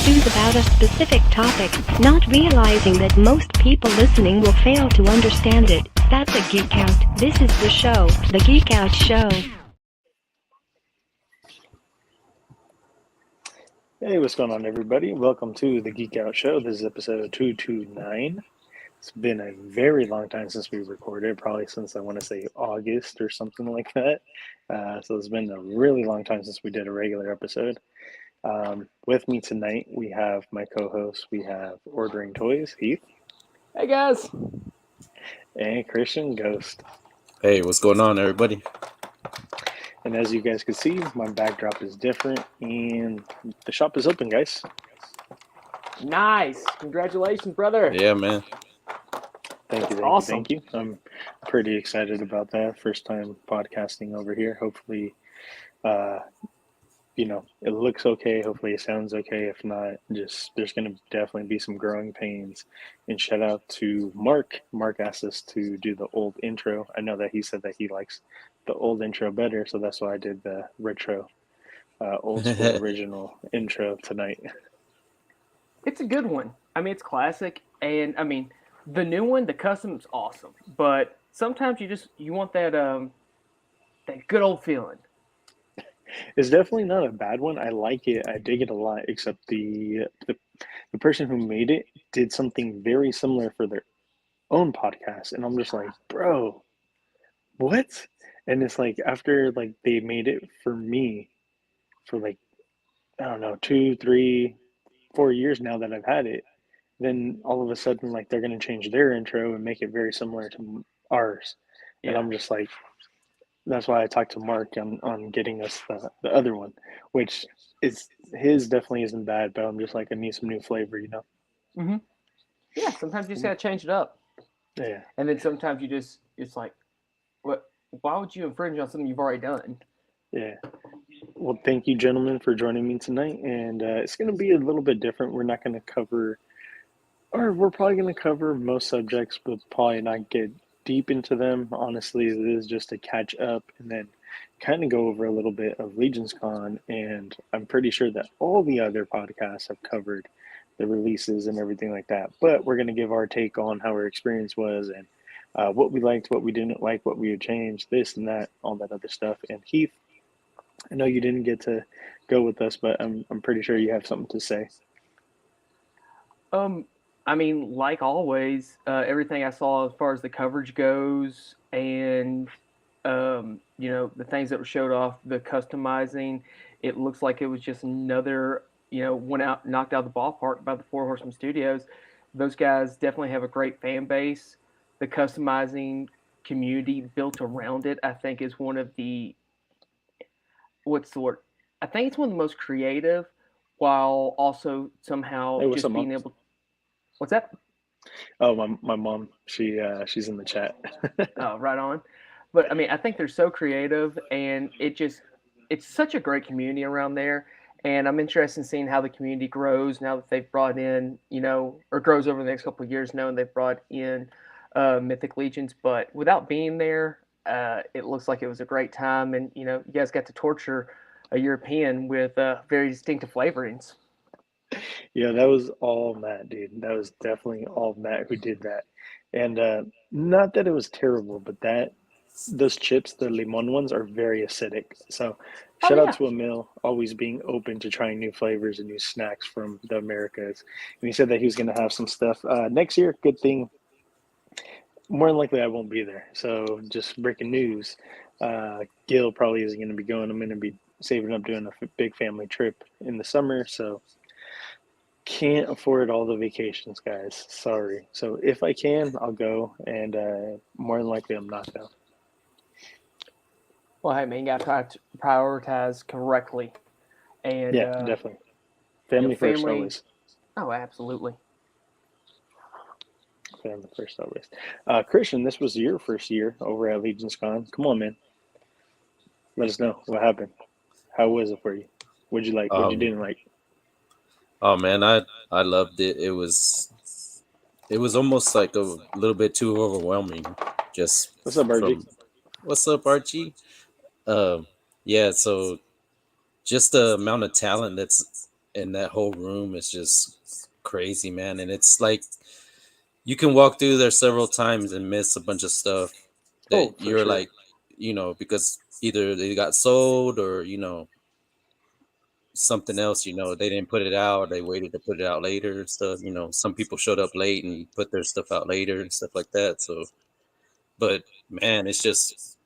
enthused about a specific topic, not realizing that most people listening will fail to understand it. That's a geek out. This is the show, the Geek Out Show. Hey, what's going on, everybody? Welcome to the Geek Out Show. This is episode 229. It's been a very long time since we recorded, probably since I want to say August or something like that. So it's been a really long time since we did a regular episode. With me tonight, we have my co-host. We have Ordering Toys, Heath. Hey guys. And Christian, Ghost. Hey, what's going on, everybody? And as you guys can see, my backdrop is different, and the shop is open, guys. Nice. Congratulations, brother. Yeah, man. Thank you, awesome. Thank you. I'm pretty excited about that. First time podcasting over here. Hopefully, it looks okay. Hopefully it sounds okay. If not, just there's going to definitely be some growing pains. And shout out to Mark. Mark asked us to do the old intro. I know that he said that he likes the old intro better, so that's why I did the retro, old school original intro tonight. It's a good one. I mean, it's classic, and I mean, the new one, the custom's awesome. But sometimes you want that that good old feeling. It's definitely not a bad one. I like it. I dig it a lot. Except the person who made it did something very similar for their own podcast, and I'm just like, bro, what? And it's like after like they made it for me for like I don't know 2, 3, 4 years now that I've had it, then all of a sudden like they're gonna change their intro and make it very similar to ours, and I'm just like. That's why I talked to Mark on getting us the other one, which is his definitely isn't bad, but I'm just like I need some new flavor, Mm-hmm. Yeah, sometimes you just gotta change it up. Yeah. And then sometimes it's like, what? Why would you infringe on something you've already done? Yeah. Well, thank you, gentlemen, for joining me tonight, and it's going to be a little bit different. We're not going to cover, or we're probably going to cover most subjects, but probably not get deep into them. Honestly, it is just to catch up and then kind of go over a little bit of Legion's Con, and I'm pretty sure that all the other podcasts have covered the releases and everything like that, but we're going to give our take on how our experience was and what we liked, what we didn't like, what we would change, this and that, all that other stuff. And Heath, I know you didn't get to go with us, but I'm pretty sure you have something to say. I mean, like always, everything I saw as far as the coverage goes, and the things that were showed off, the customizing, it looks like it was just another, knocked out of the ballpark by the Four Horsemen Studios. Those guys definitely have a great fan base. The customizing community built around it, I think, is one of the what's the word? I think it's one of the most creative, while also somehow Hey, what's just up, being Mom? able. What's that? Oh, my mom, she's in the chat. Oh, right on. But I mean, I think they're so creative, and it's such a great community around there. And I'm interested in seeing how the community grows now that they've brought in, or grows over the next couple of years, knowing they've brought in Mythic Legions. But without being there, it looks like it was a great time. And, you guys got to torture a European with very distinctive flavorings. Yeah, that was all Matt, dude. That was definitely all Matt who did that. And not that it was terrible, but those chips, the limon ones, are very acidic. So shout out to Emil, always being open to trying new flavors and new snacks from the Americas. And he said that he was going to have some stuff next year. Good thing. More than likely, I won't be there. So just breaking news. Gil probably isn't going to be going. I'm going to be saving up doing a big family trip in the summer. So can't afford all the vacations, guys. Sorry. So if I can, I'll go. And more than likely, I'm not, though. Well, hey, man, you got to prioritize correctly. And yeah, definitely. Family first, always. Oh, absolutely. Family first, always. Christian, this was your first year over at Legion's Con. Come on, man. Let us know what happened. How was it for you? What'd you like? What you didn't like? Oh man, I loved it. It was almost like a little bit too overwhelming. Just what's up, Archie? What's up, Archie? Yeah. So just the amount of talent that's and that whole room is just crazy, man. And it's like you can walk through there several times and miss a bunch of stuff that Oh, for you're sure. like, because either they got sold or something else, they didn't put it out, they waited to put it out later and stuff. Some people showed up late and put their stuff out later and stuff like that. So, but man, it's just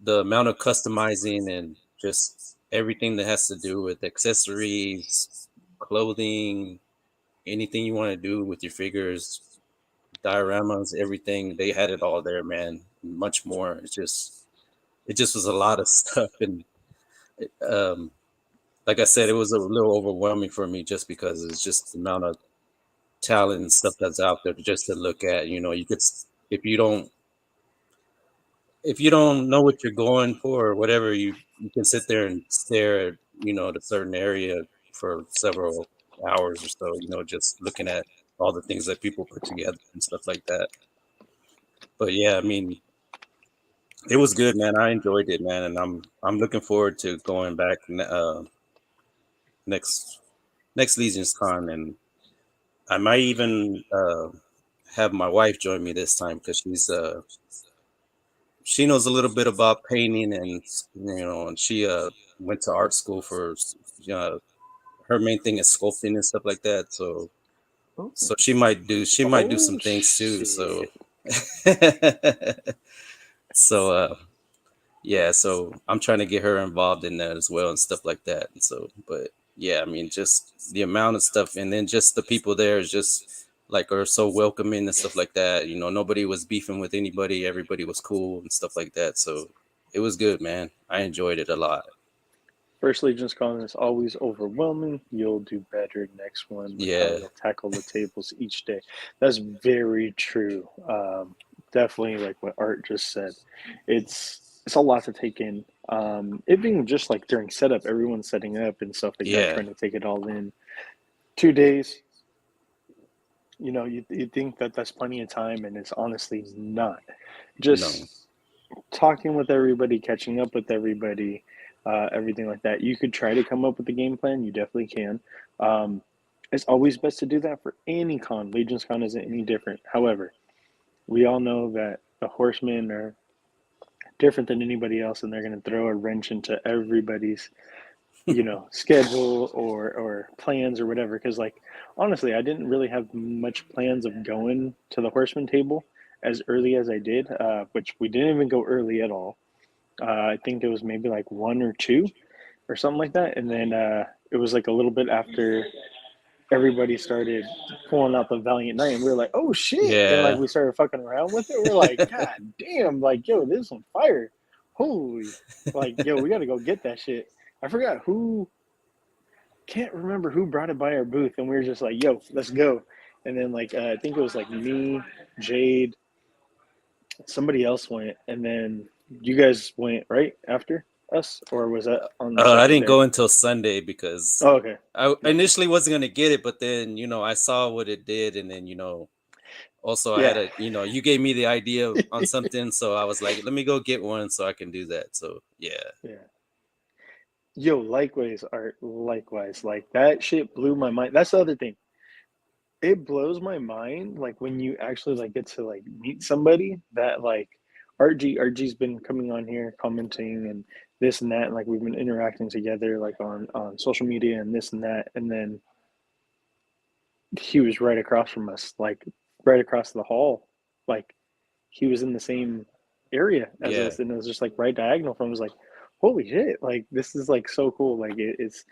the amount of customizing and just everything that has to do with accessories, clothing, anything you want to do with your figures, dioramas, everything. They had it all there, man. Much more. It just was a lot of stuff, and um, like I said, it was a little overwhelming for me just because it's just the amount of talent and stuff that's out there just to look at. You could if you don't know what you're going for or whatever, you can sit there and stare at at a certain area for several hours or so. Just looking at all the things that people put together and stuff like that. But yeah, I mean, it was good, man. I enjoyed it, man, and I'm looking forward to going back next next Legion's Con, and I might even have my wife join me this time because she knows a little bit about painting, and and she went to art school for her main thing is sculpting and stuff like that. So Oh, she might do some Oh things too. So shit. so yeah, so I'm trying to get her involved in that as well and stuff like that. And so, but yeah, I mean, just the amount of stuff, and then just the people there is just like are so welcoming and stuff like that. Nobody was beefing with anybody. Everybody was cool and stuff like that. So it was good, man. I enjoyed it a lot. First Legion's Con is always overwhelming. You'll do better next one with how Yeah, you'll tackle the tables each day. That's very true. Definitely, like what Art just said, it's a lot to take in. It being just like during setup, everyone's setting up and stuff like that, yeah, trying to take it all in. 2 days, you think that that's plenty of time, and it's honestly not. no, Just talking with everybody, catching up with everybody, everything like that. You could try to come up with a game plan. You definitely can. Um, it's always best to do that for any con. Legion's Con isn't any different. However, we all know that the horsemen are different than anybody else, and they're going to throw a wrench into everybody's schedule or plans or whatever. Because like honestly, I didn't really have much plans of going to the horseman table as early as I did, which we didn't even go early at all. I think it was maybe like one or two or something like that. And then it was like a little bit after everybody started pulling out the Valiant Knight, and we were like, oh shit. And like yeah, we started fucking around with it. We're like, God damn, like, yo, this is on fire. Holy, like, yo, we got to go get that shit. I forgot who, can't remember who brought it by our booth. And we were just like, yo, let's go. And then like, I think it was like me, Jade, somebody else went, and then you guys went right after us, or was that on the I second didn't day? go until Sunday because Oh, okay. I Yeah. initially wasn't gonna get it, but then I saw what it did, and then also I had Yeah. you gave me the idea on something, so I was like, let me go get one so I can do that. So yeah, Yeah. Yo, likewise, Art, likewise. Like that shit blew my mind. That's the other thing. It blows my mind, like when you actually like get to like meet somebody that like RG's been coming on here commenting and this and that, and like we've been interacting together like on social media and this and that, and then he was right across from us, like right across the hall, like he was in the same area as yeah, us, and it was just like right diagonal from us. Like, holy shit! Like this is like so cool. Like it's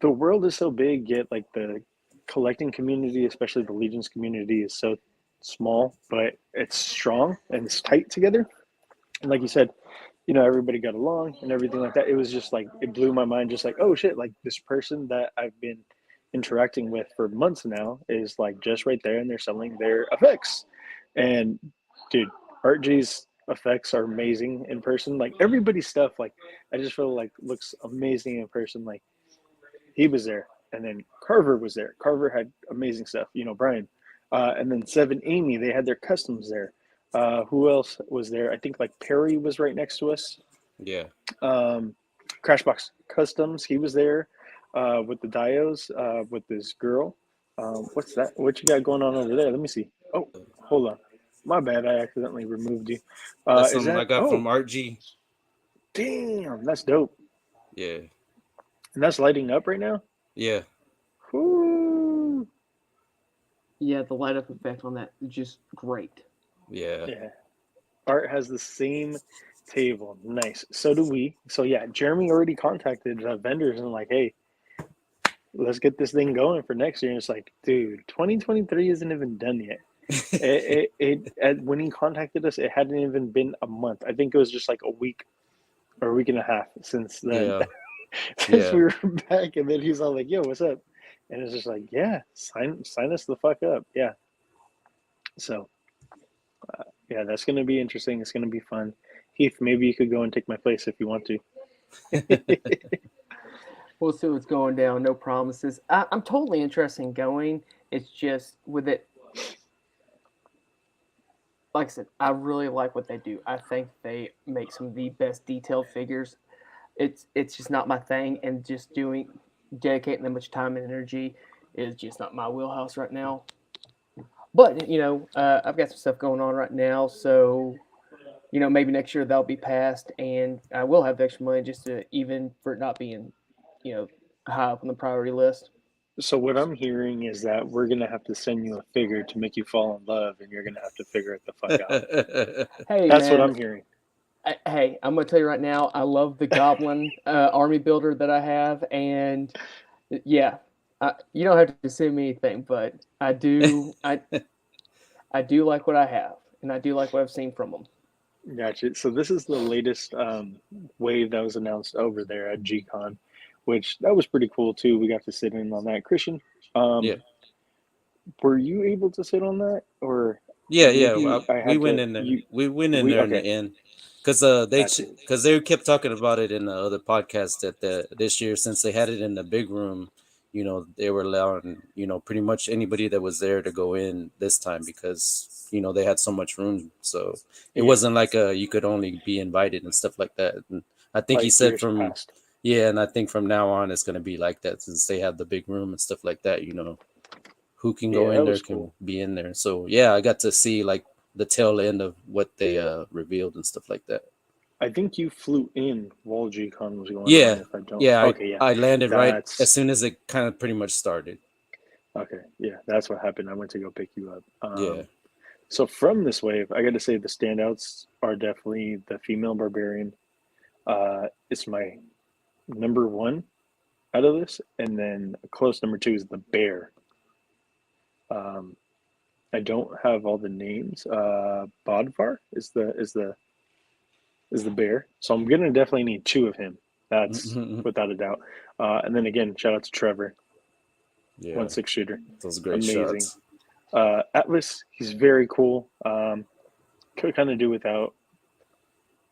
the world is so big, yet like the collecting community, especially the Legions community, is so small, but it's strong and it's tight together. And like you said, everybody got along and everything like that. It was just like it blew my mind. Just like, oh shit! Like this person that I've been interacting with for months now is like just right there, and they're selling their effects. And dude, RG's effects are amazing in person. Like everybody's stuff, like I just feel like looks amazing in person. Like he was there, and then Carver was there. Carver had amazing stuff. Brian, and then Seven Amy. They had their customs there. Who else was there? I think like Perry was right next to us. yeah. Um, Crashbox Customs. He was there. with the dios with this girl. What's that? What you got going on over there? Let me see. Oh, hold on. My bad. I accidentally removed you. That's Is something I that? got Oh, from RG. damn, that's dope. Yeah, And that's lighting up right now. yeah, Whoo! Yeah, the light up effect on that is just great. yeah. Yeah. Art has the same table. Nice. So do we. So yeah, Jeremy already contacted vendors and like, hey, let's get this thing going for next year. And it's like, dude, 2023 isn't even done yet. When he contacted us, it hadn't even been a month. I think it was just like a week or a week and a half since then, Yeah, since yeah. we were back. And then he's all like, "Yo, what's up?" And it's just like, "Yeah, sign us the fuck up." Yeah. So yeah, that's gonna be interesting. It's gonna be fun. Heath, maybe you could go and take my place if you want to. We'll see what's going down. No promises. I'm totally interested in going. It's just with it, like I said, I really like what they do. I think they make some of the best detailed figures. It's just not my thing, and just dedicating that much time and energy is just not my wheelhouse right now. But I've got some stuff going on right now, so maybe next year that'll be passed, and I will have the extra money just to even for it not being, you know, high up on the priority list. So what I'm hearing is that we're gonna have to send you a figure to make you fall in love, and you're gonna have to figure it the fuck out. Hey That's what man, I'm hearing. hey, I'm gonna tell you right now, I love the Goblin army builder that I have, and yeah, you don't have to send me anything, but I do like what I have, and I do like what I've seen from them. Gotcha. So this is the latest wave that was announced over there at GCon, which that was pretty cool too. We got to sit in on that. Christian, Yeah, um, were you able to sit on that, or yeah, yeah. maybe I We had went to? in there. You We went in we there in the okay? end because Gotcha. they kept talking about it in the other podcast that this year, since they had it in the big room, they were allowing pretty much anybody that was there to go in this time because they had so much room. So it Yeah, wasn't like you could only be invited and stuff like that. And I think he like said years from past. yeah, and I think from now on it's gonna be like that since they have the big room and stuff like that. Who can go Yeah, in that there was can cool. be in there. So yeah, I got to see like the tail end of what they revealed and stuff like that. I think you flew in while GCon was going on. Yeah, If I don't, yeah, okay, yeah, I landed right as that's soon as it kind of pretty much started. okay. Yeah, that's what happened. I went to go pick you up. Yeah. So from this wave, I got to say the standouts are definitely the female barbarian. It's my number one out of this, and then a close number two is the bear. Um, I don't have all the names. Bodvar is the bear, so I'm gonna definitely need two of him. That's without a doubt. And then again, shout out to Trevor, Yeah, 1.6 shooter, those great amazing. shots. Atlas, he's very cool. Could kind of do without.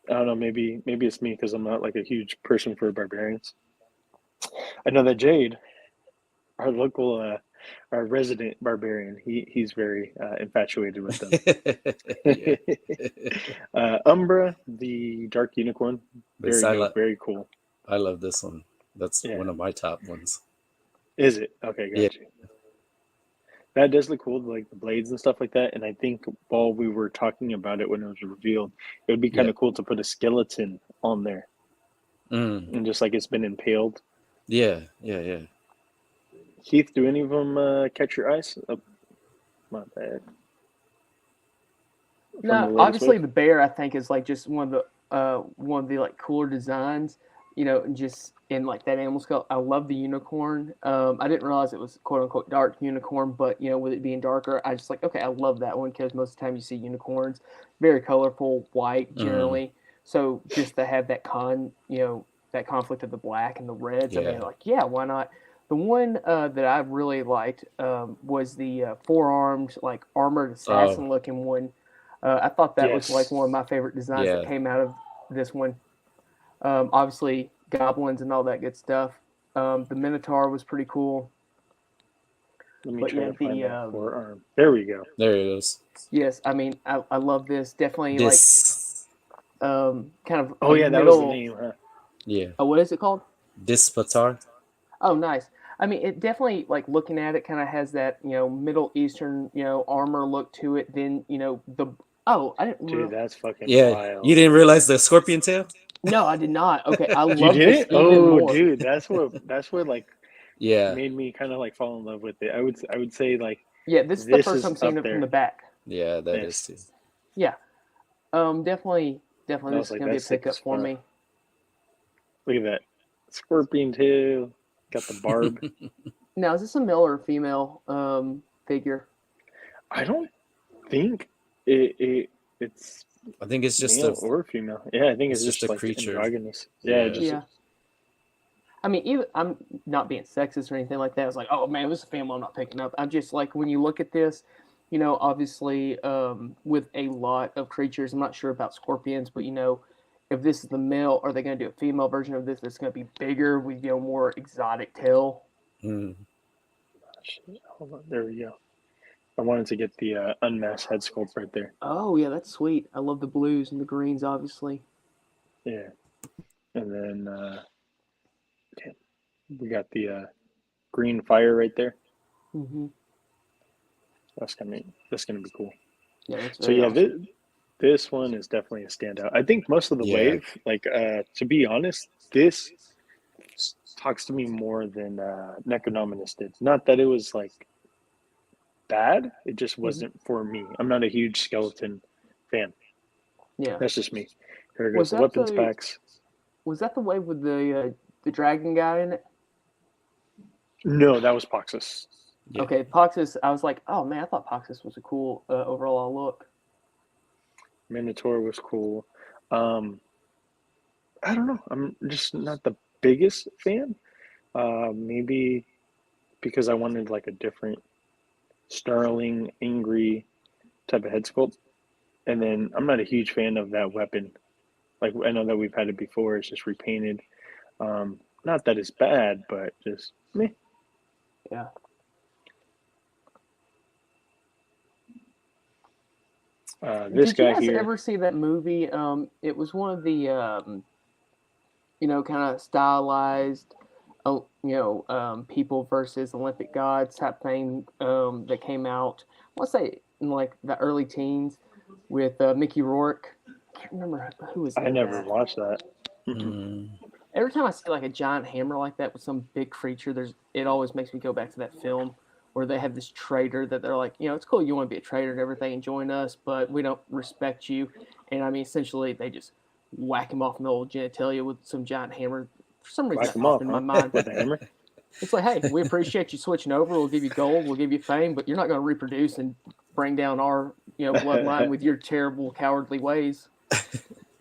I don't know. Maybe it's me because I'm not like a huge person for barbarians. I know that Jade, our local, our resident barbarian, he's very infatuated with them. Yeah. Umbra, the dark unicorn, This very I dope, love. very cool. I love this one. That's Yeah, one of my top ones. is it? Okay, Yeah. got you. That does look cool, like the blades and stuff like that. And I think while we were talking about it when it was revealed, it would be kind Yeah. of cool to put a skeleton on there Mm. and just like it's been impaled. Yeah. Yeah. Yeah. Heath, do any of them catch your eyes? Oh, my bad. From the No, latest obviously wave? the bear I think is like just one of the like cooler designs, and just in like that animal skull. I love the unicorn. I didn't realize it was quote unquote dark unicorn, but with it being darker, I just like okay, I love that one because most of the time you see unicorns very colorful, white Mm. generally. So just to have that conflict of the black and the reds, I mean, Yeah. like yeah, why not? The one that I really liked was the four-armed, like armored Oh. assassin looking one. I thought that was like Yes. one of my favorite designs that Yeah. came out of this one. Obviously, goblins and all that good stuff. The Minotaur was pretty cool. Let me But try yeah, to find that forearm. There we go. There it is. yes, I mean, I love this. Definitely like This. kind of Oh a yeah, that was the middle. name, huh? Yeah. What is it called? Dispatar. Oh, nice. I mean, it definitely, like, looking at it, kind of has that, Middle Eastern, armor look to it. Then, the I didn't Dude, real. that's fucking Yeah, you wild. didn't realize the scorpion tail? No, I did not. Okay, I You love this didn't? even Oh, more. dude, that's what like Yeah, made me kind of like fall in love with it. I would say like Yeah, this is the this first is time seeing up it from the there. back. yeah, that is Yes. too. Yeah. Definitely, I this was is like, gonna be a that's sick as pickup for fuck. me. Look at that. Scorpion tail. Got the barb. Now, is this a male or a female figure? I don't think it's I think it's just male or female. Yeah, I think it's a just like creature. androgynous. Yeah, Yeah. just Yeah. I mean, even I'm not being sexist or anything like that. It's like, oh man, this is a family I'm not picking up. I'm just like, when you look at this, obviously, with a lot of creatures, I'm not sure about scorpions, but if this is the male, are they going to do a female version of this that's going to be bigger with more exotic tail? Mm. hold on. There we go. I wanted to get the unmasked head sculpt right there. Oh yeah, that's sweet. I love the blues and the greens, obviously. Yeah, and then damn, we got the green fire right there. Mm-hmm. That's gonna be cool. Yeah, that's So very yeah, awesome. this one is definitely a standout. I think most of the Yeah. wave, like to be honest, this talks to me more than Necronominus did. Not that it was like bad, it just Mm-hmm. wasn't for me. I'm not a huge skeleton fan. Yeah. That's just me. Here Was goes the that weapons the packs. was that the wave with the dragon guy in it? No, that was Poxus. Yeah. Okay, Poxus. I was like, oh man, I thought Poxus was a cool overall look. Minotaur was cool. Um, I don't know. I'm just not the biggest fan. Maybe because I wanted like a different snarling, angry type of head sculpt. And then I'm not a huge fan of that weapon. Like I know that we've had it before. It's just repainted. Not that it's bad, but just meh. Yeah. This Did you guy guys here. ever see that movie? It was one of the kind of stylized, people versus Olympic gods type thing that came out. I want to say in like the early teens with Mickey Rourke. I can't remember who was I in never that. watched that. Mm. Every time I see like a giant hammer like that with some big creature, it always makes me go back to that film where they have this trader that they're like, it's cool you want to be a trader and everything and join us, but we don't respect you. And I mean, essentially, they just whack him off in the old genitalia with some giant hammer. For some reason, Whack that him popped off, in my huh? mind. With a hammer. It's like, hey, we appreciate you switching over. We'll give you gold. We'll give you fame, but you're not going to reproduce and bring down our, bloodline with your terrible, cowardly ways.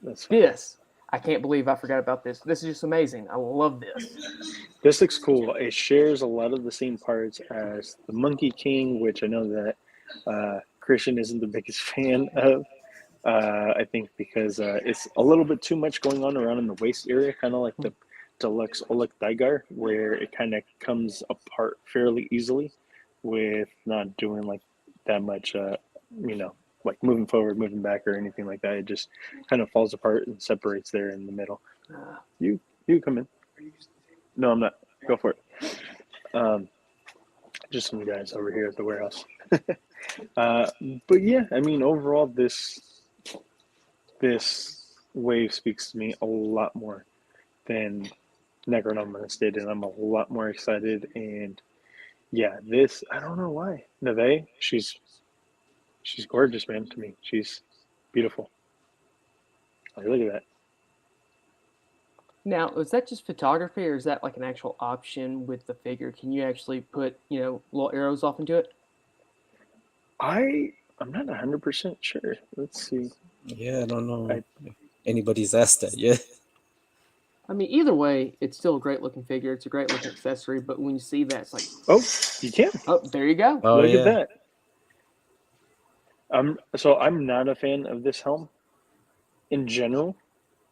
That's fine. This, I can't believe I forgot about this. This is just amazing. I love this. This looks cool. It shares a lot of the same parts as the Monkey King, which I know that Christian isn't the biggest fan of. I think because it's a little bit too much going on around in the waist area, kind of like the deluxe Oleg Daigar, where it kind of comes apart fairly easily with not doing like that much, like moving forward, moving back, or anything like that. It just kind of falls apart and separates there in the middle. You come in. No, I'm not. Go for it. Just some guys over here at the warehouse. But yeah, I mean, overall, this wave speaks to me a lot more than Necronominus did, and I'm a lot more excited. And yeah, this I don't know why. Neve, she's gorgeous, man. To me, she's beautiful. Like, look at that. Now, is that just photography, or is that like an actual option with the figure? Can you actually put, little arrows off into it? I'm not 100% sure. Let's see. Yeah, I don't know I- if anybody's asked that yet. I mean, either way, it's still a great looking figure. It's a great looking accessory. But when you see that, it's like, Oh, you can. oh, there you go. Oh, Look yeah. at that. I'm not a fan of this helm in general,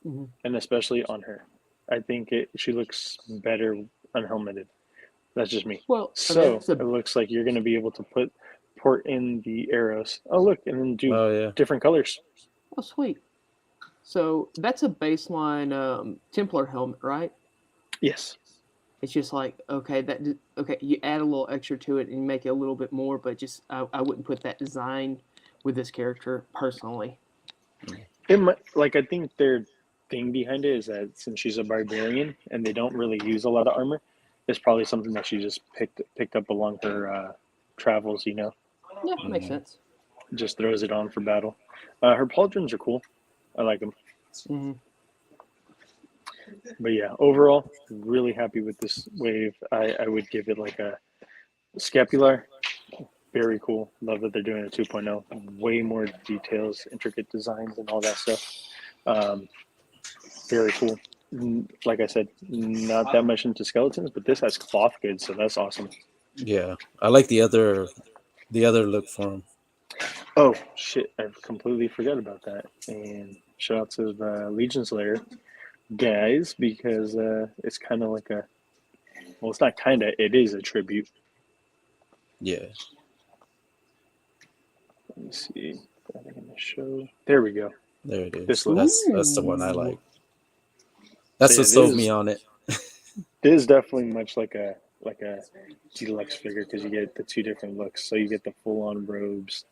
Mhm. and especially on her. I think she looks better unhelmeted. That's just me. Well, I mean, So that's it looks like you're going to be able to port in the arrows. Oh, look, and then do Oh, yeah. different colors. oh, sweet. So that's a baseline Templar helmet, right? Yes. It's just like, okay, okay, you add a little extra to it and you make it a little bit more, but just I wouldn't put that design with this character personally. It might, like I think their thing behind it is that since she's a barbarian and they don't really use a lot of armor, it's probably something that she just picked up along her travels. Yeah, makes Mm. sense. Just throws it on for battle. Her pauldrons are cool. I like them. Mm-hmm. But yeah, overall, really happy with this wave. I would give it like a scapular. Very cool. Love that they're doing a 2.0. Way more details, intricate designs, and all that stuff. Um, very cool. Like I said, not that much into skeletons, but this has cloth goods, so that's awesome. Yeah, I like the other look for him. Oh shit! I completely forgot about that. And shout out to the Legion Slayer guys because it's kind of like well, it's not kind of, it is a tribute. Yeah, Let me see. I think I'm gonna show. There we go. there it is. This look. That's the one I Ooh. like. That's So what yeah, sold me on it. this is definitely much like a deluxe figure because you get the two different looks. So you get the full on robes.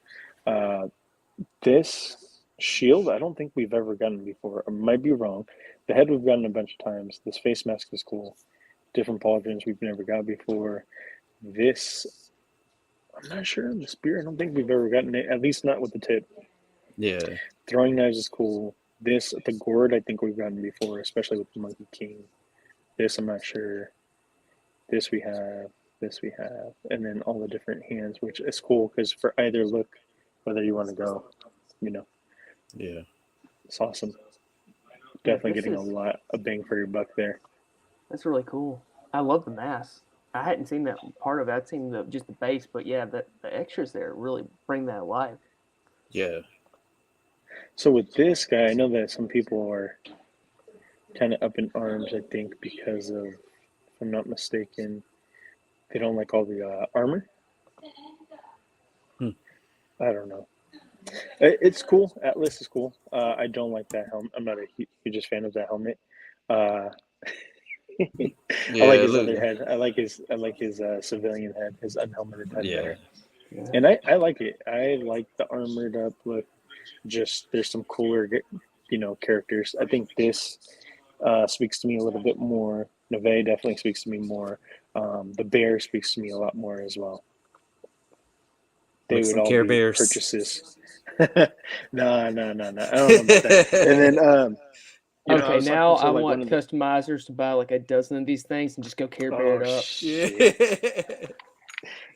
Uh, this shield, I don't think we've ever gotten before. I might be wrong. The head we've gotten a bunch of times. This face mask is cool. Different pauldrons we've never got before. This, I'm not sure. The spear, I don't think we've ever gotten it. At least not with the tip. Yeah, Throwing knives is cool. This, the gourd, I think we've gotten before, especially with the Monkey King. This, I'm not sure. This we have. This we have. And then all the different hands, which is cool because for either look, whether you want to go, you know, yeah. it's awesome. Yeah, Definitely getting a lot of bang for your buck there. that's really cool. I love the mask. I hadn't seen that part of it. I'd seen just the base, but yeah, the extras there really bring that alive. Yeah. So with this guy, I know that some people are kind of up in arms, I think, because of, if I'm not mistaken, they don't like all the armor. Hmm. I don't know. It's cool. Atlas is cool. I don't like that helmet. I'm not a hugest fan of that helmet. Uh, I like Yeah, his look. other head. I like his civilian head, his unhelmeted head Yeah. there. Yeah. And I like it. I like the armored up look. Just there's some cooler, characters. I think this speaks to me a little bit more. Neve definitely speaks to me more. The bear speaks to me a lot more as well. They Like would some all Care be Bears. purchases. No. I don't know about that. And then, I Okay, was talking now to I like one want of the. customizers to buy like a dozen of these things and just go Care Bear Oh it up. Yeah. shit!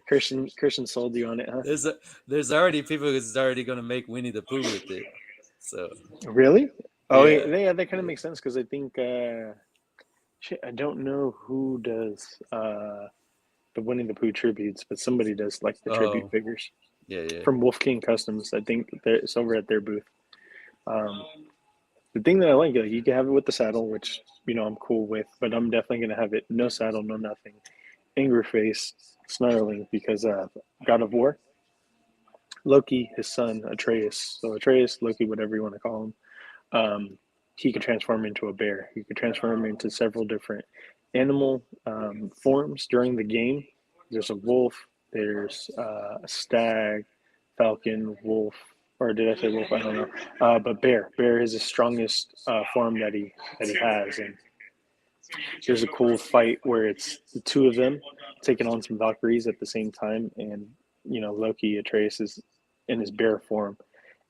Christian sold you on it, huh? There's already people who's already gonna make Winnie the Pooh with it. So Really? Oh, yeah. yeah. That kind of Yeah. makes sense because I think. Shit, I don't know who does the Winnie the Pooh tributes, but somebody does like the tribute Oh, figures yeah, yeah. from Wolf King Customs. I think it's over at their booth. Um, the thing that I like, you can have it with the saddle, which I'm cool with, but I'm definitely gonna have it no saddle, no nothing, angry face, snarling because God of War, Loki, his son Atreus. So Atreus, Loki, whatever you want to call him. He could transform into a bear. He could transform into several different animal forms during the game. There's a wolf. There's a stag, falcon, wolf, or did I say wolf? I don't know. But bear. Bear is the strongest form that he has, and there's a cool fight where it's the two of them taking on some Valkyries at the same time, and Loki Atreus is in his bear form,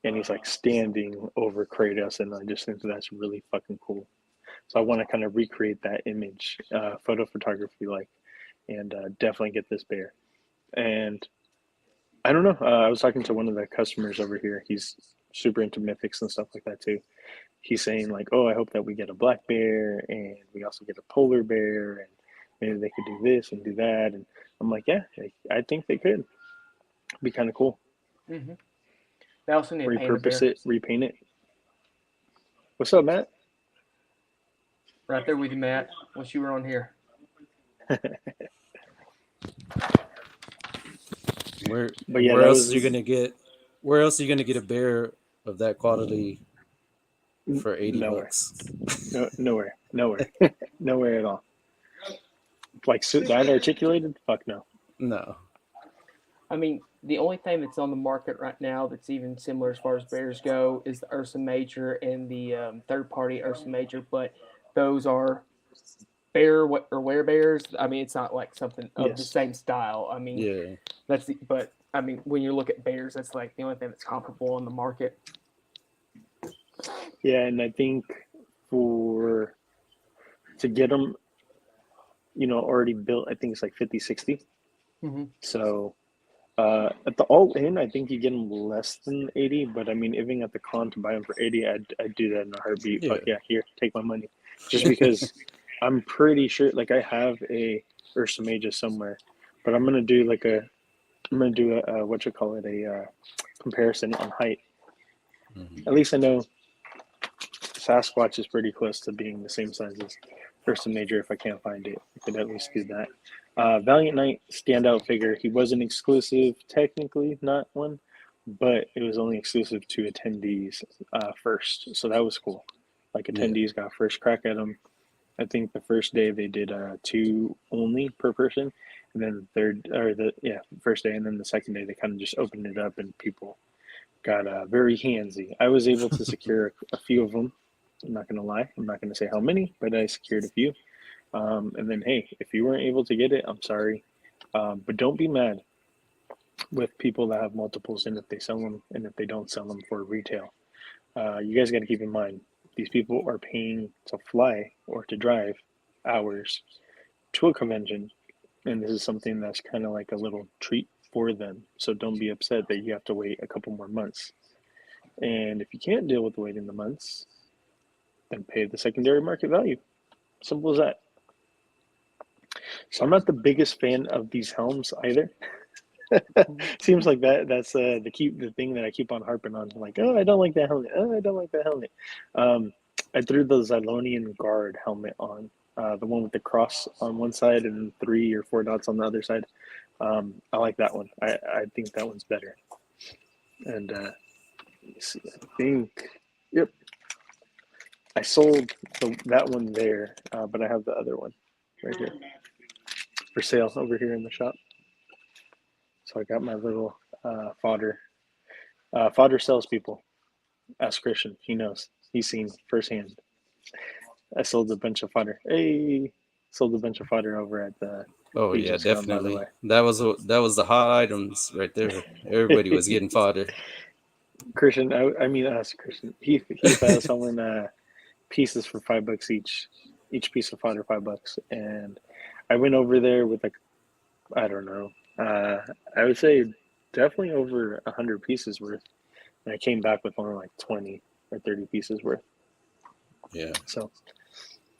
and he's like standing over Kratos, and I just think that's really fucking cool. So I want to kind of recreate that image, photo photography like, and definitely get this bear. And I don't know. I was talking to one of the customers over here. He's super into mythics and stuff like that too. He's saying like, "Oh, I hope that we get a black bear, and we also get a polar bear, and maybe they could do this and do that." And I'm like, "Yeah, I think they could. Be kind of cool. Mm-hmm. They also need to paint a Repurpose bear. it, repaint it." What's up, Matt? Right there with you, Matt. Once you were on here. Where But yeah, where that else was are you gonna get? Where else are you gonna get a bear of that quality for 80 nowhere. bucks? No, nowhere, nowhere, nowhere at all. like that articulated. Fuck no. No. I mean, the only thing that's on the market right now that's even similar as far as bears go is the Ursa Major and the third-party Ursa Major, but those are bear or werebears. I mean, it's not like something of the Yes. same style. I mean, Yeah. but I mean, when you look at bears, that's like the only thing that's comparable on the market. Yeah, and I think for to get them, already built, I think it's like 50, 60. Mm-hmm. So at the all in, I think you get them less than 80. But I mean, even at the con to buy them for 80, I'd do that in a heartbeat. Yeah. Fuck yeah, here, take my money. Just because I'm pretty sure, like I have a Ursa Major somewhere, but I'm gonna do a what you call it, a comparison on height. Mhm. At least I know Sasquatch is pretty close to being the same size as Ursa Major. If I can't find it, I could at least do that. Valiant Knight standout figure. He wasn't exclusive, technically not one, but it was only exclusive to attendees first, so that was cool. Like attendees got first crack at him. I think the first day they did 2 only per person, and then first day, and then the second day they kind of just opened it up and people got very handsy. I was able to secure a few of them. I'm not gonna lie. I'm not gonna say how many, but I secured a few. And then, hey, if you weren't able to get it, I'm sorry, but don't be mad with people that have multiples, and if they sell them, and if they don't sell them for retail. You guys got to keep in mind these people are paying to fly or to drive hours to a convention, and this is something that's kind of like a little treat for them. So don't be upset that you have to wait a couple more months. And if you can't deal with waiting the months, then pay the secondary market value. Simple as that. So I'm not the biggest fan of these helms either. Seems like that's the thing that I keep on harping on. Like, oh, I don't like that helmet. Oh, I don't like that helmet. I threw the Zylonian Guard helmet on, the one with the cross on one side and 3 or 4 dots on the other side. I like that one. I think that one's better. And let me see. I think, yep, I sold that one there, but I have the other one right here for sale over here in the shop. So I got my little fodder. Fodder sells people. Ask Christian. He knows. He's seen firsthand. I sold a bunch of fodder. Hey, sold a bunch of fodder over at the Oh yeah, Agents Con, by the definitely. way. That was the hot items right there. Everybody was getting fodder. Christian, I mean us, Christian. He was selling pieces for $5 each. Each piece of fodder $5, and I went over there with like, I don't know. I would say definitely over 100 pieces worth, and I came back with only like 20 or 30 pieces worth. Yeah. So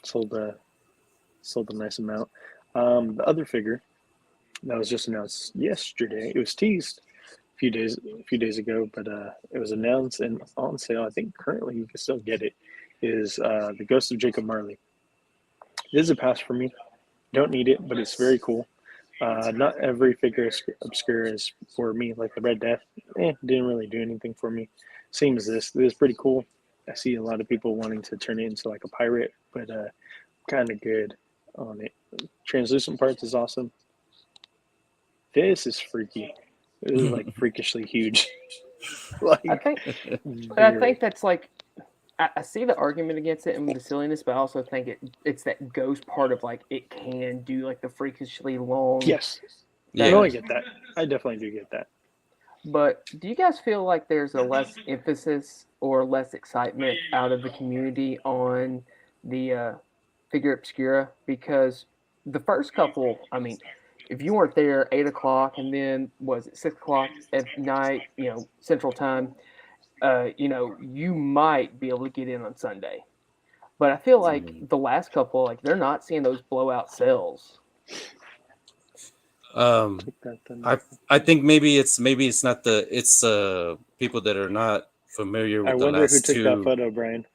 sold a nice amount. The other figure that was just announced yesterday. It was teased a few days ago, but it was announced and on sale. I think currently you can still get it. Is the Ghost of Jacob Marley. It is a pass for me. Don't need it, but it's very cool. Not every figure is obscure is for me, like the Red Death. Didn't really do anything for me. Same as this. This is pretty cool. I see a lot of people wanting to turn it into like a pirate, but kind of good on it. Translucent parts is awesome. This is freaky. This is like freakishly huge. Like, I think that's like I see the argument against it and the silliness, but I also think it's that ghost part of like it can do like the freakishly long. Yes. Yeah. No, I get that. I definitely do get that. But do you guys feel like there's a less emphasis or less excitement out of the community on the figure obscura? Because the first couple, I mean, if you weren't there 8 o'clock and then was it 6 o'clock at night, Central Time, you might be able to get in on Sunday. But I feel like the last couple, like they're not seeing those blowout sales. I think maybe it's not it's people that are not familiar I with the wonder who last took that two photo, Brian.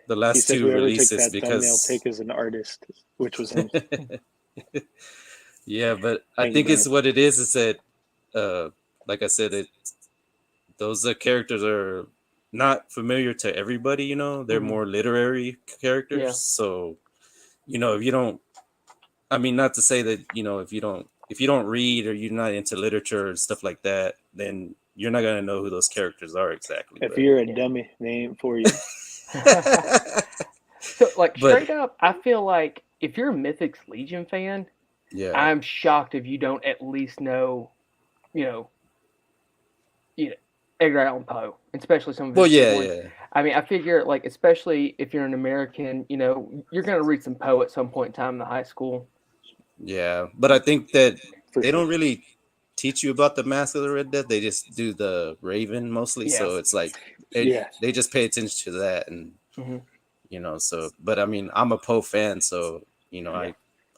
the He last said two whoever took releases that thumbnail because pic is an artist, which was him. yeah, but I Thank you, think it's Brian. what it is that like I said, those characters are not familiar to everybody, they're more literary characters. Yeah. So, if you don't I mean, not to say that, if you don't read or you're not into literature and stuff like that, then you're not gonna know who those characters are exactly. If But you're a dummy, they ain't for you. So, like, but straight up, I feel like if you're a Mythics Legion fan, yeah, I'm shocked if you don't at least know, you know, you know, Edgar Allan Poe, especially some of well, his big yeah, ones. yeah, I mean, I figure, like, especially if you're an American, you're going to read some Poe at some point in time in the high school. yeah. But I think that For they sure. don't really teach you about the Mask of the Red Death. They just do the Raven mostly, Yeah. so it's like Yeah. they just pay attention to that, and Hmm. So. But I mean, I'm a Poe fan, so Yeah.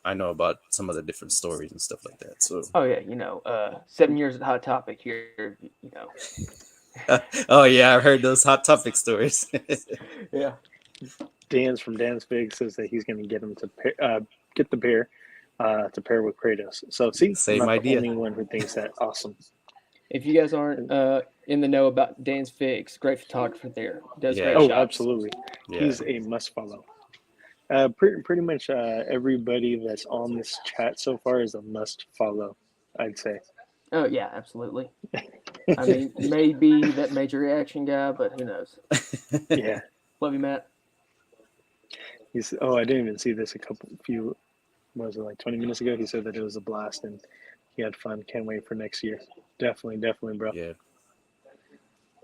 I know about some of the different stories and stuff like that. So Oh, yeah, 7 years at Hot Topic here. oh yeah, I've heard those Hot Topic stories. Yeah. Dan's from Dan's Fig says that he's going to get him to get the pair to pair with Kratos. So see, I'm Same not the idea. only one who thinks that. Awesome. If you guys aren't in the know about Dan's Figs, great photographer there. Does great Yeah. Oh, shots. absolutely. Yeah. He's a must follow. Pretty much everybody that's on this chat so far is a must follow, I'd say. Oh, yeah, absolutely. I mean, maybe that major reaction guy, but who knows? Yeah. Love you, Matt. I didn't even see this what was it, like 20 minutes ago? He said that it was a blast and he had fun. Can't wait for next year. Definitely, bro. Yeah.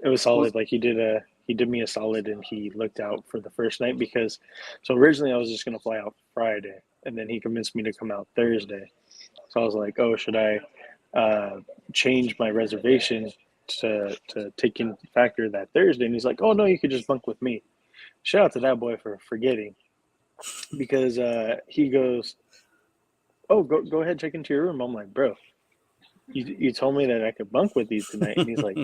It was solid. Like he did me a solid and he looked out for the first night because so originally I was just gonna fly out Friday and then he convinced me to come out Thursday. So I was like, oh, should I change my reservation to take into factor that Thursday? And he's like, oh no, you could just bunk with me. Shout out to that boy for forgetting because he goes, oh, go ahead, check into your room. I'm like, bro, you told me that I could bunk with you tonight, and he's like,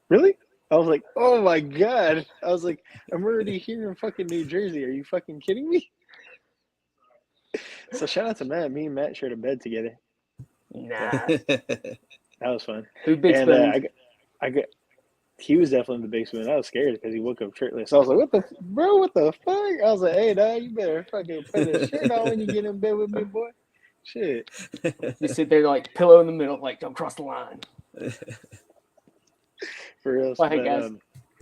really? I was like, oh my god. I was like, I'm already here in fucking New Jersey. Are you fucking kidding me? So shout out to Matt. Me and Matt shared a bed together. Nah. That was fun. Who big And spoon? I got he was definitely in the basement. I was scared because he woke up shirtless. I was like, what the fuck? I was like, hey, dog, you better fucking put a shirt on when you get in bed with me, boy. Shit. You sit there like pillow in the middle, like don't cross the line. For real. Well, hey guys,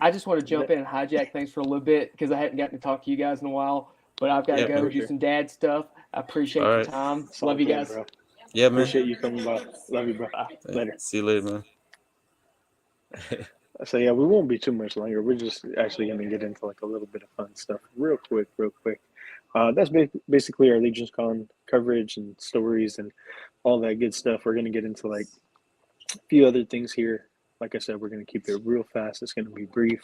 I just want to jump in and hijack things for a little bit because I hadn't gotten to talk to you guys in a while. But I've got to go do some dad stuff. I appreciate All your right. time. It's all Love you good, guys. bro. Yeah, man. Appreciate you coming by. Love you, bro. Bye. Later. See you later, man. So yeah, we won't be too much longer. We're just actually going to get into like a little bit of fun stuff real quick. That's basically our Legion's Con coverage and stories and all that good stuff. We're going to get into like a few other things here. Like I said, we're going to keep it real fast. It's going to be brief.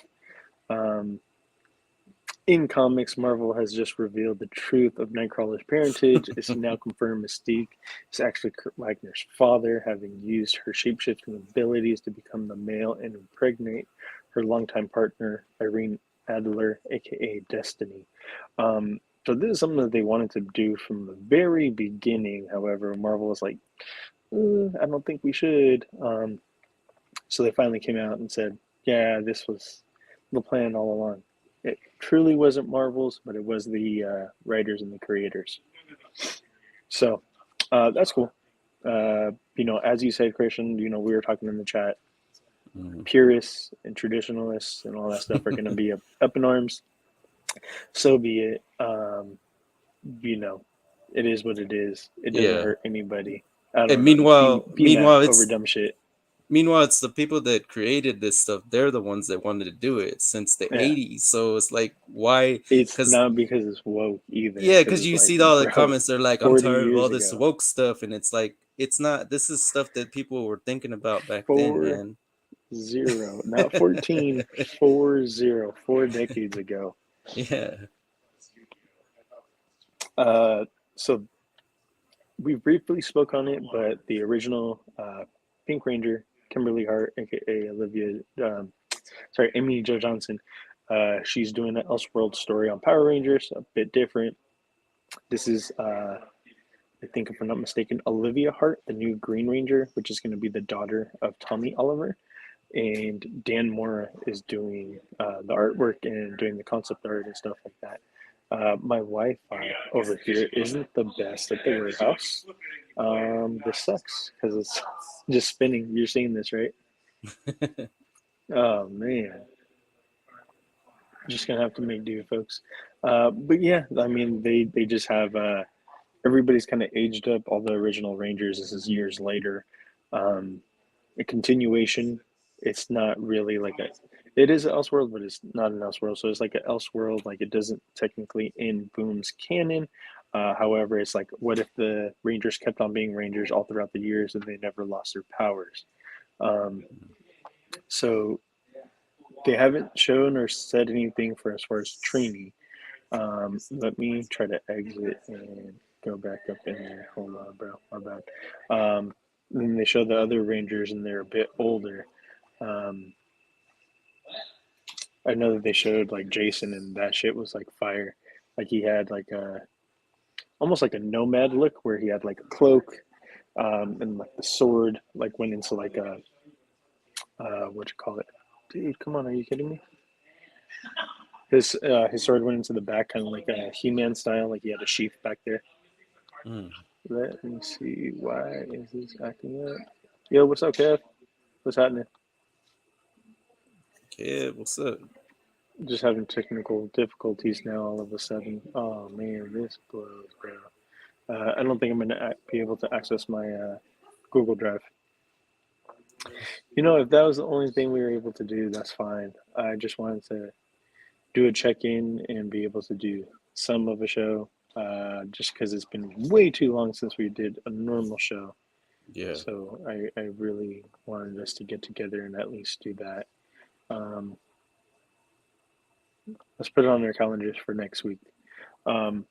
In comics, Marvel has just revealed the truth of Nightcrawler's parentage. It's now confirmed Mystique is actually Kurt Wagner's father, having used her shapeshifting abilities to become the male and impregnate her longtime partner, Irene Adler, aka Destiny. So this is something that they wanted to do from the very beginning. However, Marvel was like, I don't think we should. So they finally came out and said, yeah, this was the plan all along. It truly wasn't Marvel's, but it was the writers and the creators. So that's cool. As you said, Christian, we were talking in the chat. Purists and traditionalists and all that stuff are going to be up in arms. So be it. It is what it is. It doesn't hurt anybody. And meanwhile, over dumb shit. Meanwhile, it's the people that created this stuff. They're the ones that wanted to do it since the 80s. So it's like, why? It's not because it's woke either. Yeah, because you see all the comments. They're like, I'm tired of all this ago. woke stuff. And it's like, it's not. This is stuff that people were thinking about back then, man. 0, not 14, 4-0, 4 decades ago. Yeah. So we briefly spoke on it, but the original Pink Ranger, Kimberly Hart, aka Amy Jo Johnson, she's doing an Elseworld story on Power Rangers, a bit different. This is, I think if I'm not mistaken, Olivia Hart, the new Green Ranger, which is going to be the daughter of Tommy Oliver. And Dan Mora is doing the artwork and doing the concept art and stuff like that. My Wi-Fi over here isn't the best at the warehouse. This sucks because it's just spinning. You're seeing this, right? Oh man, just gonna have to make do, folks. But yeah, I mean, they just have everybody's kind of aged up. All the original Rangers. This is years later. Um, a continuation. It's not really like a. It is an Elseworld, but it's not an Elseworld. So it's like an Elseworld. Like it doesn't technically in Boom's canon. However, it's like, what if the Rangers kept on being Rangers all throughout the years and they never lost their powers? Um, so they haven't shown or said anything for as far as training. Let me try to exit and go back up in there. Hold on, bro. My bad. Then they show the other Rangers and they're a bit older. Um, I know that they showed like Jason and that shit was like fire. Like he had like a almost like a nomad look where he had like a cloak, and like the sword like went into like a what you call it? Dude, come on, are you kidding me? His sword went into the back, kind of like a He-Man style, like he had a sheath back there. Mm. Let me see. Why is this acting up? Yo, what's up, Kev? What's happening? Yeah, what's up? Just having technical difficulties now all of a sudden. Oh man, this blows, bro. I don't think I'm gonna be able to access my Google Drive. You know, if that was the only thing we were able to do, that's fine. I just wanted to do a check-in and be able to do some of a show, just because it's been way too long since we did a normal show. Yeah. So I really wanted us to get together and at least do that. Um, let's put it on our calendars for next week. Um,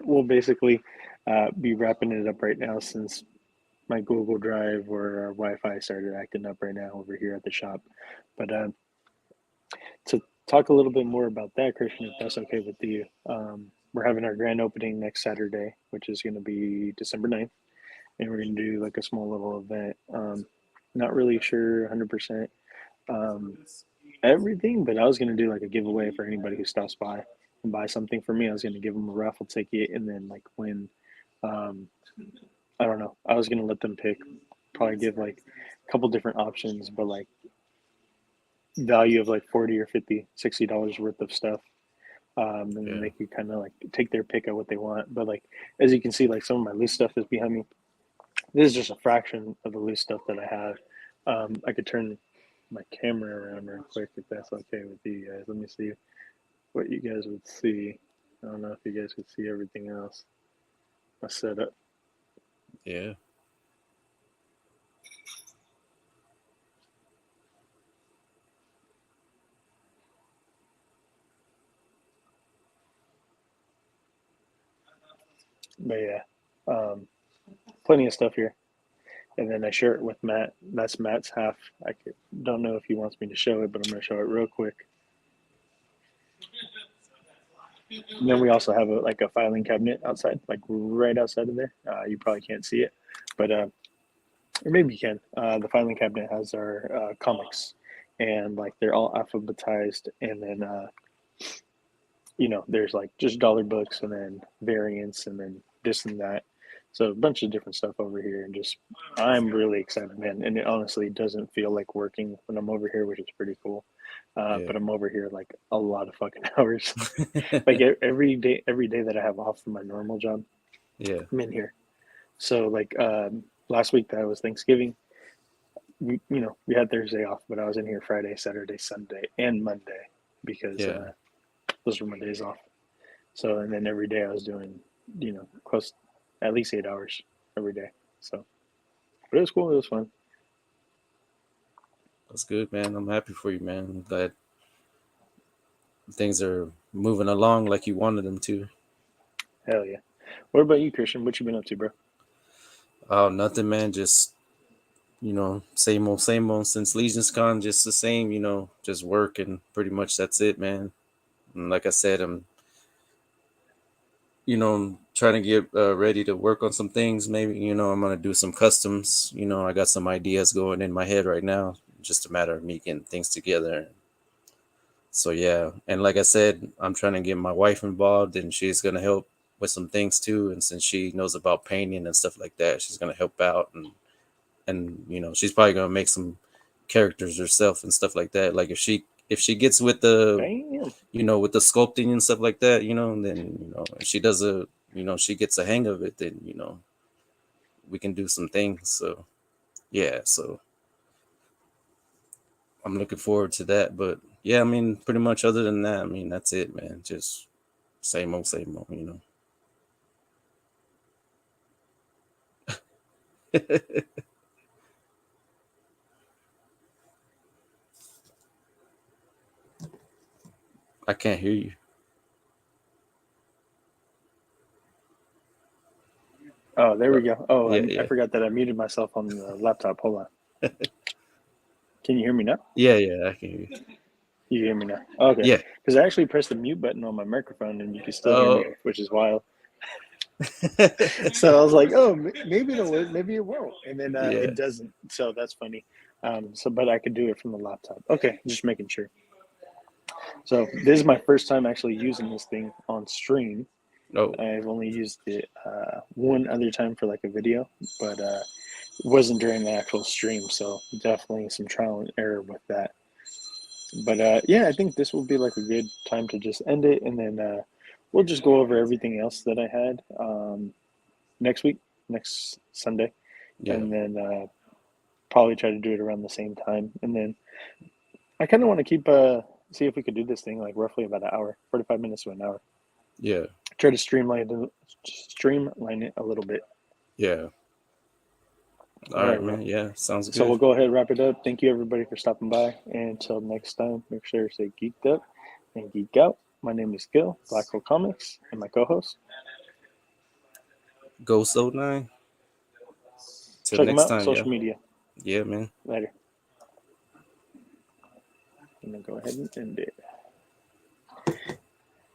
we'll basically be wrapping it up right now since my Google Drive or our Wi-Fi started acting up right now over here at the shop. But to talk a little bit more about that, Christian, if that's okay with you, we're having our grand opening next Saturday, which is going to be December 9th, and we're going to do like a small little event. Not really sure 100% everything, but I was going to do like a giveaway for anybody who stops by and buy something for me. I was going to give them a raffle ticket and then like win. Um, I don't know. I was going to let them pick, probably give like a couple different options, but like value of like 40 or 50, $60 worth of stuff. And then Yeah. they could kind of like take their pick of what they want. But like, as you can see, like some of my loose stuff is behind me. This is just a fraction of the loose stuff that I have. I could turn my camera around real quick if that's okay with you guys. Let me see what you guys would see. I don't know if you guys could see everything else. My setup. Yeah. But yeah, plenty of stuff here. And then I share it with Matt. That's Matt's half. Don't know if he wants me to show it, but I'm going to show it real quick. And then we also have like a filing cabinet outside, like right outside of there. You probably can't see it, but or maybe you can. The filing cabinet has our comics, and like they're all alphabetized. And then there's like just dollar books, and then variants, and then this and that. So a bunch of different stuff over here, and just I'm really excited, man. And it honestly doesn't feel like working when I'm over here, which is pretty cool. Yeah. But I'm over here like a lot of fucking hours. Like every day that I have off from my normal job, Yeah. I'm in here. So like last week that was Thanksgiving. We had Thursday off, but I was in here Friday, Saturday, Sunday, and Monday because Yeah. those were my days off. So and then every day I was doing close at least 8 hours every day. So, but it was cool. It was fun. That's good, man. I'm happy for you, man. I'm glad things are moving along like you wanted them to. Hell yeah. What about you, Christian? What you been up to, bro? Oh, nothing, man. Just, same old since Legion's Con, just the same, just work and pretty much that's it, man. And like I said, I'm trying to get ready to work on some things. Maybe, I'm going to do some customs. I got some ideas going in my head right now. Just a matter of me getting things together. So yeah, and like I said, I'm trying to get my wife involved, and she's gonna help with some things too. And since she knows about painting and stuff like that, she's gonna help out, and she's probably gonna make some characters herself and stuff like that. Like if she gets with the Damn. with the sculpting and stuff like that, then if she does she gets a hang of it, then we can do some things. So yeah, so I'm looking forward to that. But yeah, I mean, pretty much other than that, I mean, that's it, man. Just same old, same old. I can't hear you. Oh, there we go. Oh, Yeah, I yeah, forgot that I muted myself on the laptop. Hold on. Can you hear me now? yeah. I can hear you. You hear me now? Okay. Yeah. Because I actually pressed the mute button on my microphone and you can still hear Oh. me, which is wild. So I was like, oh, maybe it'll work, maybe it won't. And then Yeah. it doesn't. So that's funny. But I could do it from the laptop. Okay, just making sure. So this is my first time actually using this thing on stream. Oh. I've only used it one other time for like a video, but it wasn't during the actual stream. So definitely some trial and error with that. But yeah, I think this will be like a good time to just end it, and then we'll just go over everything else that I had next week, next Sunday, Yeah. and then probably try to do it around the same time. And then I kind of want to keep see if we could do this thing like roughly about an hour, 45 minutes to an hour. Yeah. Try to streamline it a little bit. Yeah. All right, man. Yeah, sounds So good. we'll go ahead and wrap it up. Thank you everybody for stopping by. And until next time, make sure to stay geeked up and geek out. My name is Gil, Black Hole Comics, and my co-host. Go So 9. Till Check them next out, time, yeah. social media. Yeah, man. Later. I'm going to go ahead and end it.